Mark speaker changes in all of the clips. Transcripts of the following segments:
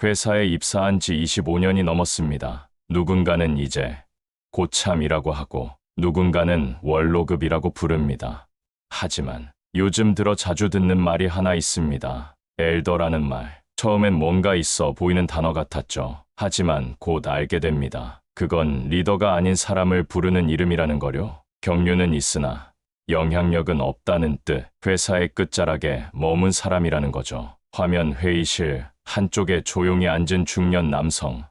Speaker 1: 회사에 입사한 지 25년이 넘었습니다. 누군가는 이제 고참이라고 하고 누군가는 원로급이라고 부릅니다. 하지만 요즘 들어 자주 듣는 말이 하나 있습니다. 엘더라는 말. 처음엔 뭔가 있어 보이는 단어 같았죠. 하지만 곧 알게 됩니다. 그건 리더가 아닌 사람을 부르는 이름이라는 거요. 경륜은 있으나 영향력은 없다는 뜻. 회사의 끝자락에 머문 사람이라는 거죠. 화면 회의실 한쪽에 조용히 앉은 중년 남성.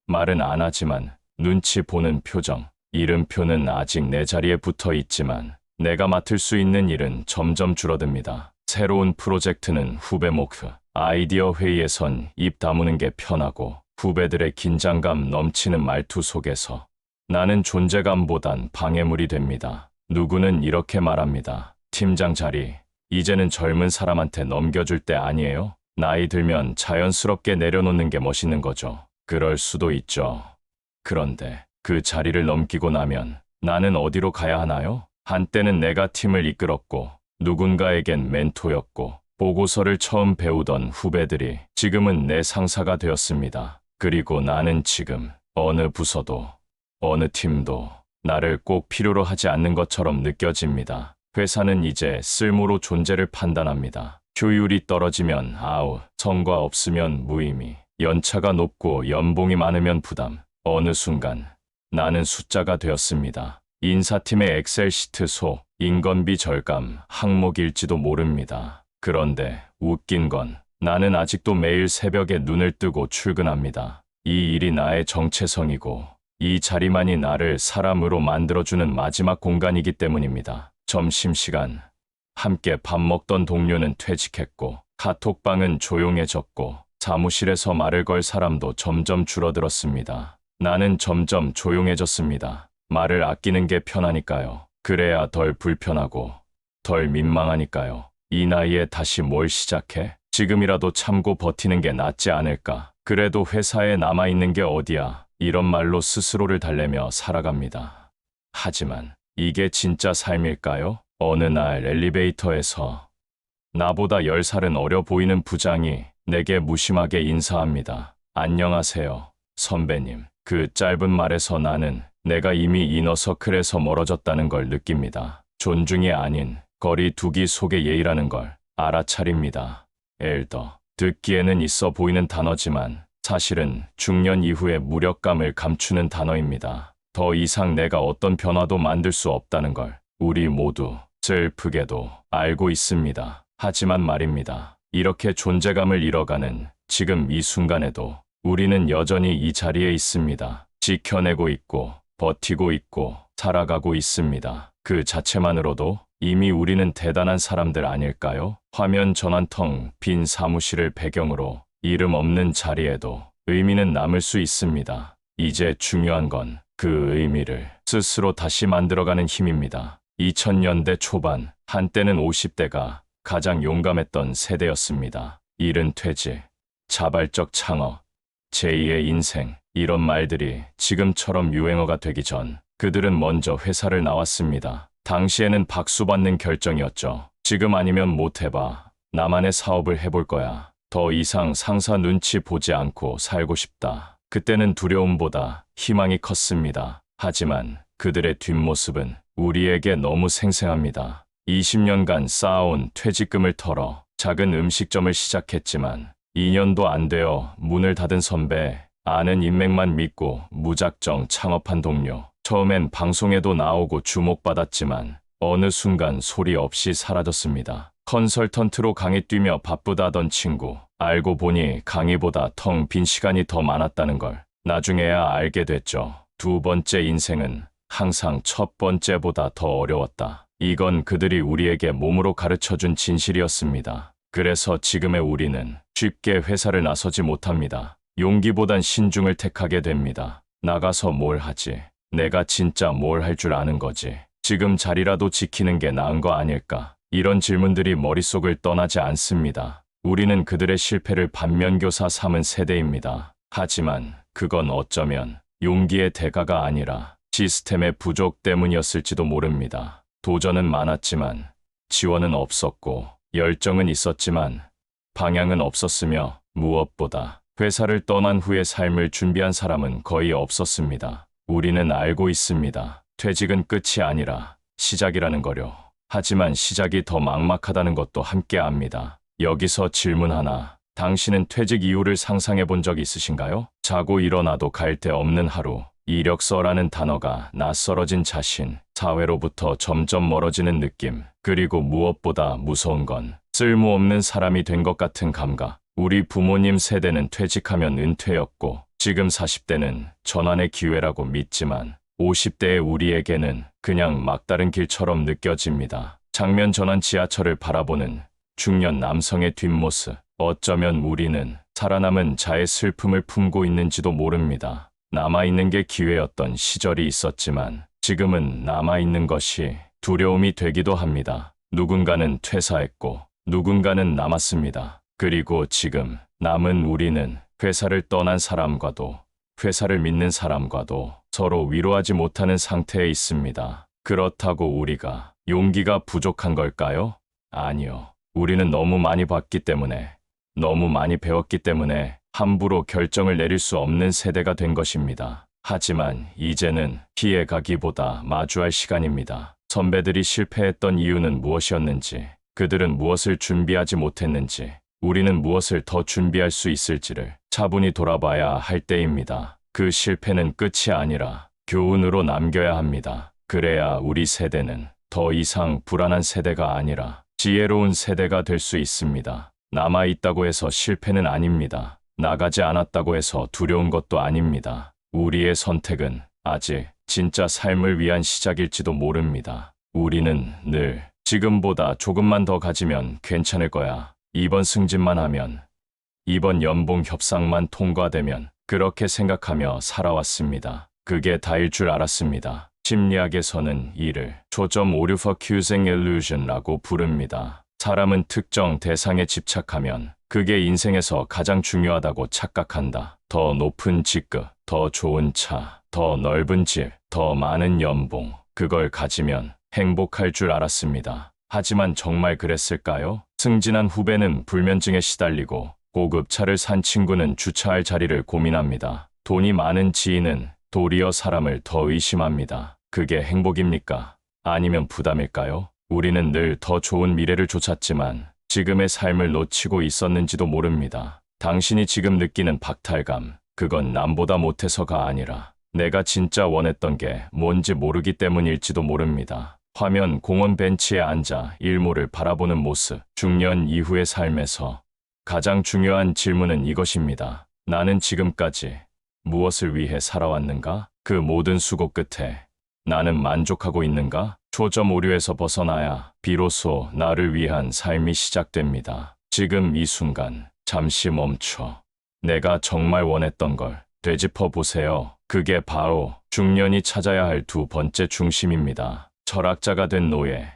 Speaker 1: 말은 안 하지만 눈치 보는 표정. 이름표는 아직 내 자리에 붙어 있지만 내가 맡을 수 있는 일은 점점 줄어듭니다. 새로운 프로젝트는 후배 목표. 아이디어 회의에선 입 다무는 게 편하고 후배들의 긴장감 넘치는 말투 속에서 나는 존재감보단 방해물이 됩니다. 누구는 이렇게 말합니다. 팀장 자리, 이제는 젊은 사람한테 넘겨줄 때 아니에요? 나이 들면 자연스럽게 내려놓는 게 멋있는 거죠. 그럴 수도 있죠. 그런데 그 자리를 넘기고 나면 나는 어디로 가야 하나요? 한때는 내가 팀을 이끌었고 누군가에겐 멘토였고 보고서를 처음 배우던 후배들이 지금은 내 상사가 되었습니다. 그리고 나는 지금 어느 부서도 어느 팀도 나를 꼭 필요로 하지 않는 것처럼 느껴집니다. 회사는 이제 쓸모로 존재를 판단합니다. 효율이 떨어지면 아웃, 성과 없으면 무의미, 연차가 높고 연봉이 많으면 부담. 어느 순간 나는 숫자가 되었습니다. 인사팀의 엑셀 시트 속 인건비 절감 항목일지도 모릅니다. 그런데 웃긴 건 나는 아직도 매일 새벽에 눈을 뜨고 출근합니다. 이 일이 나의 정체성이고 이 자리만이 나를 사람으로 만들어주는 마지막 공간이기 때문입니다. 점심시간 함께 밥 먹던 동료는 퇴직했고 카톡방은 조용해졌고 사무실에서 말을 걸 사람도 점점 줄어들었습니다. 나는 점점 조용해졌습니다. 말을 아끼는 게 편하니까요. 그래야 덜 불편하고 덜 민망하니까요. 이 나이에 다시 뭘 시작해? 지금이라도 참고 버티는 게 낫지 않을까? 그래도 회사에 남아있는 게 어디야? 이런 말로 스스로를 달래며 살아갑니다. 하지만 이게 진짜 삶일까요? 어느 날 엘리베이터에서 나보다 10살은 어려 보이는 부장이 내게 무심하게 인사합니다. 안녕하세요, 선배님. 그 짧은 말에서 나는 내가 이미 이너서클에서 멀어졌다는 걸 느낍니다. 존중이 아닌 거리 두기 속의 예의라는 걸 알아차립니다. 엘더. 듣기에는 있어 보이는 단어지만 사실은 중년 이후의 무력감을 감추는 단어입니다. 더 이상 내가 어떤 변화도 만들 수 없다는 걸 우리 모두 슬프게도 알고 있습니다. 하지만 말입니다. 이렇게 존재감을 잃어가는 지금 이 순간에도 우리는 여전히 이 자리에 있습니다. 지켜내고 있고 버티고 있고 살아가고 있습니다. 그 자체만으로도 이미 우리는 대단한 사람들 아닐까요? 화면 전환 텅 빈 사무실을 배경으로 이름 없는 자리에도 의미는 남을 수 있습니다. 이제 중요한 건 그 의미를 스스로 다시 만들어가는 힘입니다. 2000년대 초반, 한때는 50대가 가장 용감했던 세대였습니다. 이른 퇴직, 자발적 창업, 제2의 인생, 이런 말들이 지금처럼 유행어가 되기 전 그들은 먼저 회사를 나왔습니다. 당시에는 박수받는 결정이었죠. 지금 아니면 못 해봐. 나만의 사업을 해볼 거야. 더 이상 상사 눈치 보지 않고 살고 싶다. 그때는 두려움보다 희망이 컸습니다. 하지만 그들의 뒷모습은 우리에게 너무 생생합니다. 20년간 쌓아온 퇴직금을 털어 작은 음식점을 시작했지만 2년도 안 되어 문을 닫은 선배, 아는 인맥만 믿고 무작정 창업한 동료. 처음엔 방송에도 나오고 주목받았지만 어느 순간 소리 없이 사라졌습니다. 컨설턴트로 강의 뛰며 바쁘다던 친구. 알고 보니 강의보다 텅 빈 시간이 더 많았다는 걸 나중에야 알게 됐죠. 두 번째 인생은 항상 첫 번째보다 더 어려웠다. 이건 그들이 우리에게 몸으로 가르쳐준 진실이었습니다. 그래서 지금의 우리는 쉽게 회사를 나서지 못합니다. 용기보단 신중을 택하게 됩니다. 나가서 뭘 하지? 내가 진짜 뭘 할 줄 아는 거지? 지금 자리라도 지키는 게 나은 거 아닐까? 이런 질문들이 머릿속을 떠나지 않습니다. 우리는 그들의 실패를 반면교사 삼은 세대입니다. 하지만 그건 어쩌면 용기의 대가가 아니라 시스템의 부족 때문이었을지도 모릅니다. 도전은 많았지만 지원은 없었고 열정은 있었지만 방향은 없었으며 무엇보다 회사를 떠난 후에 삶을 준비한 사람은 거의 없었습니다. 우리는 알고 있습니다. 퇴직은 끝이 아니라 시작이라는 거요. 하지만 시작이 더 막막하다는 것도 함께 압니다. 여기서 질문 하나. 당신은 퇴직 이후를 상상해 본 적 있으신가요? 자고 일어나도 갈 데 없는 하루. 이력서라는 단어가 낯설어진 자신, 사회로부터 점점 멀어지는 느낌, 그리고 무엇보다 무서운 건 쓸모없는 사람이 된 것 같은 감각. 우리 부모님 세대는 퇴직하면 은퇴였고, 지금 40대는 전환의 기회라고 믿지만 50대의 우리에게는 그냥 막다른 길처럼 느껴집니다. 장면 전환 지하철을 바라보는 중년 남성의 뒷모습. 어쩌면 우리는 살아남은 자의 슬픔을 품고 있는지도 모릅니다. 남아있는 게 기회였던 시절이 있었지만 지금은 남아있는 것이 두려움이 되기도 합니다. 누군가는 퇴사했고 누군가는 남았습니다. 그리고 지금 남은 우리는 회사를 떠난 사람과도 회사를 믿는 사람과도 서로 위로하지 못하는 상태에 있습니다. 그렇다고 우리가 용기가 부족한 걸까요? 아니요. 우리는 너무 많이 봤기 때문에, 너무 많이 배웠기 때문에 함부로 결정을 내릴 수 없는 세대가 된 것입니다. 하지만 이제는 피해가기보다 마주할 시간입니다. 선배들이 실패했던 이유는 무엇이었는지, 그들은 무엇을 준비하지 못했는지, 우리는 무엇을 더 준비할 수 있을지를 차분히 돌아봐야 할 때입니다. 그 실패는 끝이 아니라 교훈으로 남겨야 합니다. 그래야 우리 세대는 더 이상 불안한 세대가 아니라 지혜로운 세대가 될 수 있습니다. 남아있다고 해서 실패는 아닙니다. 나가지 않았다고 해서 두려운 것도 아닙니다. 우리의 선택은 아직 진짜 삶을 위한 시작일지도 모릅니다. 우리는 늘 지금보다 조금만 더 가지면 괜찮을 거야. 이번 승진만 하면, 이번 연봉 협상만 통과되면, 그렇게 생각하며 살아왔습니다. 그게 다일 줄 알았습니다. 심리학에서는 이를 초점 오류 focusing illusion라고 부릅니다. 사람은 특정 대상에 집착하면 그게 인생에서 가장 중요하다고 착각한다. 더 높은 직급, 더 좋은 차, 더 넓은 집, 더 많은 연봉. 그걸 가지면 행복할 줄 알았습니다. 하지만 정말 그랬을까요? 승진한 후배는 불면증에 시달리고 고급 차를 산 친구는 주차할 자리를 고민합니다. 돈이 많은 지인은 도리어 사람을 더 의심합니다. 그게 행복입니까? 아니면 부담일까요? 우리는 늘 더 좋은 미래를 쫓았지만 지금의 삶을 놓치고 있었는지도 모릅니다. 당신이 지금 느끼는 박탈감, 그건 남보다 못해서가 아니라 내가 진짜 원했던 게 뭔지 모르기 때문일지도 모릅니다. 화면 공원 벤치에 앉아 일몰을 바라보는 모습. 중년 이후의 삶에서 가장 중요한 질문은 이것입니다. 나는 지금까지 무엇을 위해 살아왔는가? 그 모든 수고 끝에 나는 만족하고 있는가? 초점 오류에서 벗어나야 비로소 나를 위한 삶이 시작됩니다. 지금 이 순간 잠시 멈춰 내가 정말 원했던 걸 되짚어 보세요. 그게 바로 중년이 찾아야 할 두 번째 중심입니다. 철학자가 된 노예,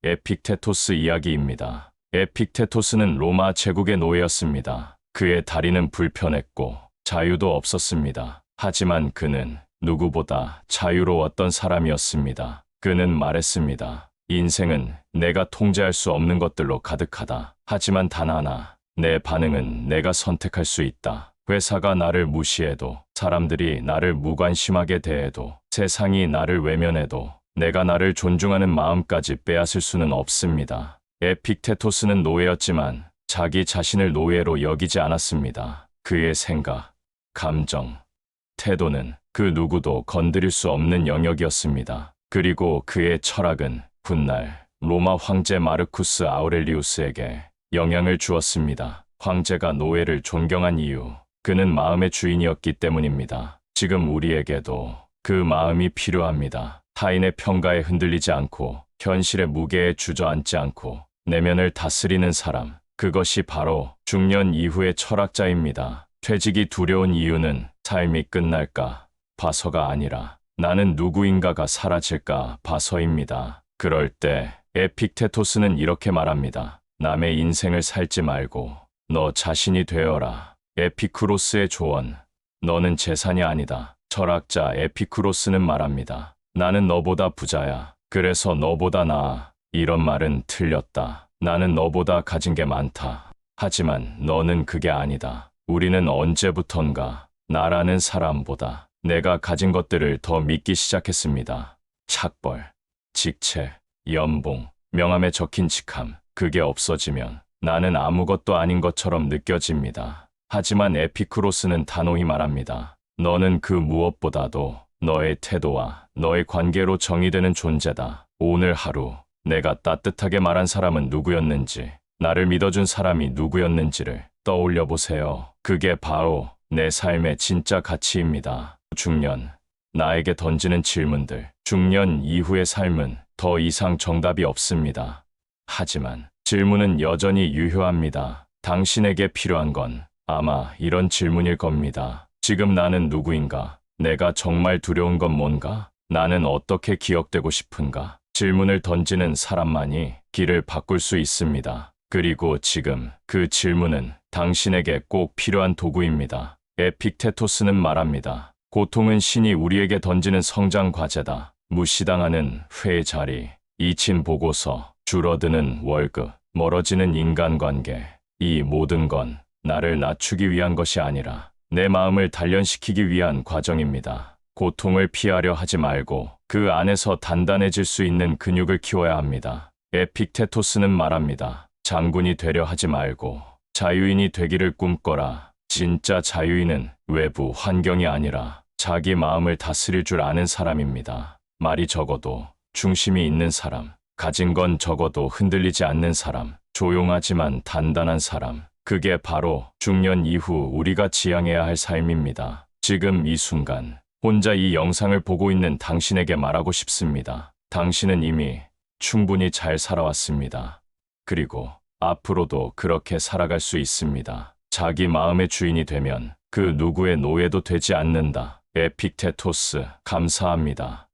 Speaker 1: 에픽테토스 이야기입니다. 에픽테토스는 로마 제국의 노예였습니다. 그의 다리는 불편했고 자유도 없었습니다. 하지만 그는 누구보다 자유로웠던 사람이었습니다. 그는 말했습니다. 인생은 내가 통제할 수 없는 것들로 가득하다. 하지만 단 하나, 내 반응은 내가 선택할 수 있다. 회사가 나를 무시해도, 사람들이 나를 무관심하게 대해도, 세상이 나를 외면해도 내가 나를 존중하는 마음까지 빼앗을 수는 없습니다. 에픽테토스는 노예였지만 자기 자신을 노예로 여기지 않았습니다. 그의 생각, 감정, 태도는 그 누구도 건드릴 수 없는 영역이었습니다. 그리고 그의 철학은 훗날 로마 황제 마르쿠스 아우렐리우스에게 영향을 주었습니다. 황제가 노예를 존경한 이유, 그는 마음의 주인이었기 때문입니다. 지금 우리에게도 그 마음이 필요합니다. 타인의 평가에 흔들리지 않고 현실의 무게에 주저앉지 않고 내면을 다스리는 사람, 그것이 바로 중년 이후의 철학자입니다. 퇴직이 두려운 이유는 삶이 끝날까 봐서가 아니라 나는 누구인가가 사라질까 봐서입니다. 그럴 때 에픽테토스는 이렇게 말합니다. 남의 인생을 살지 말고 너 자신이 되어라. 에피쿠로스의 조언, 너는 재산이 아니다. 철학자 에피쿠로스는 말합니다. 나는 너보다 부자야. 그래서 너보다 나아. 이런 말은 틀렸다. 나는 너보다 가진 게 많다. 하지만 너는 그게 아니다. 우리는 언제부턴가 나라는 사람보다 내가 가진 것들을 더 믿기 시작했습니다. 착벌, 직책, 연봉, 명함에 적힌 직함, 그게 없어지면 나는 아무것도 아닌 것처럼 느껴집니다. 하지만 에피쿠로스는 단호히 말합니다. 너는 그 무엇보다도 너의 태도와 너의 관계로 정의되는 존재다. 오늘 하루 내가 따뜻하게 말한 사람은 누구였는지, 나를 믿어준 사람이 누구였는지를 떠올려 보세요. 그게 바로 내 삶의 진짜 가치입니다. 중년, 나에게 던지는 질문들. 중년 이후의 삶은 더 이상 정답이 없습니다. 하지만 질문은 여전히 유효합니다. 당신에게 필요한 건 아마 이런 질문일 겁니다. 지금 나는 누구인가? 내가 정말 두려운 건 뭔가? 나는 어떻게 기억되고 싶은가? 질문을 던지는 사람만이 길을 바꿀 수 있습니다. 그리고 지금 그 질문은 당신에게 꼭 필요한 도구입니다. 에픽테토스는 말합니다. 고통은 신이 우리에게 던지는 성장 과제다. 무시당하는 회의 자리, 잊힌 보고서, 줄어드는 월급, 멀어지는 인간관계. 이 모든 건 나를 낮추기 위한 것이 아니라 내 마음을 단련시키기 위한 과정입니다. 고통을 피하려 하지 말고 그 안에서 단단해질 수 있는 근육을 키워야 합니다. 에픽테토스는 말합니다. 장군이 되려 하지 말고 자유인이 되기를 꿈꿔라. 진짜 자유인은 외부 환경이 아니라 자기 마음을 다스릴 줄 아는 사람입니다. 말이 적어도 중심이 있는 사람, 가진 건 적어도 흔들리지 않는 사람, 조용하지만 단단한 사람. 그게 바로 중년 이후 우리가 지향해야 할 삶입니다. 지금 이 순간 혼자 이 영상을 보고 있는 당신에게 말하고 싶습니다. 당신은 이미 충분히 잘 살아왔습니다. 그리고 앞으로도 그렇게 살아갈 수 있습니다. 자기 마음의 주인이 되면 그 누구의 노예도 되지 않는다. 에픽테토스, 감사합니다.